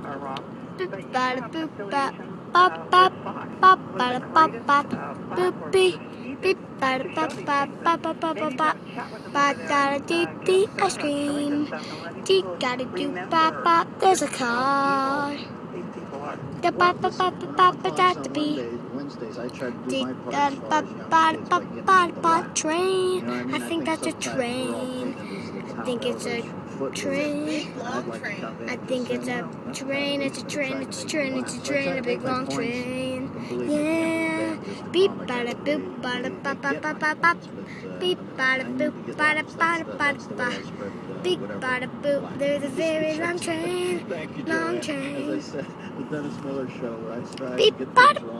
that are wrong. Boop But you bada have boop bop affiliations bop bop with Fox, bop with bada the bop greatest bop platform boopy for beep TV bada to bop show these bop things. bop And bop bop maybe bop you can bop. have a chat with them Ba over there gotta and do get the them ice to show you this cream. stuff and letting Dee people gotta do bop remember bop. There's just a how evil car. these people are. The Well, bop bop listen, bop when I'm bop on bop Fox bop on bop. Wednesdays, I try to do Dee my part da as far bop as young bop kids bop by getting them bop to bop laugh. train. You know what I mean? I think that's a sometimes we're all train. painted as the I top think it's a elders from Footloose. train. And I'd like to come in I and think just it's say, a well, that's kind train, of it's a neat. train, They it's a try to train, make it's you a laugh. So I train, try a to make big my long points. train. And believe me, at the end of the day, Yeah. I'm just a Beep comic. I bada hope boop bada they ba ba get ba my ba ba. points. But Beep I bada need boop to get bada laughs. bada That's the bada. way I spread Beep whatever. bada boop. There's a very long train. Thank you, Long Joanne. As I train. said, the Dennis Miller Show, where I strive Beep to get bada things wrong.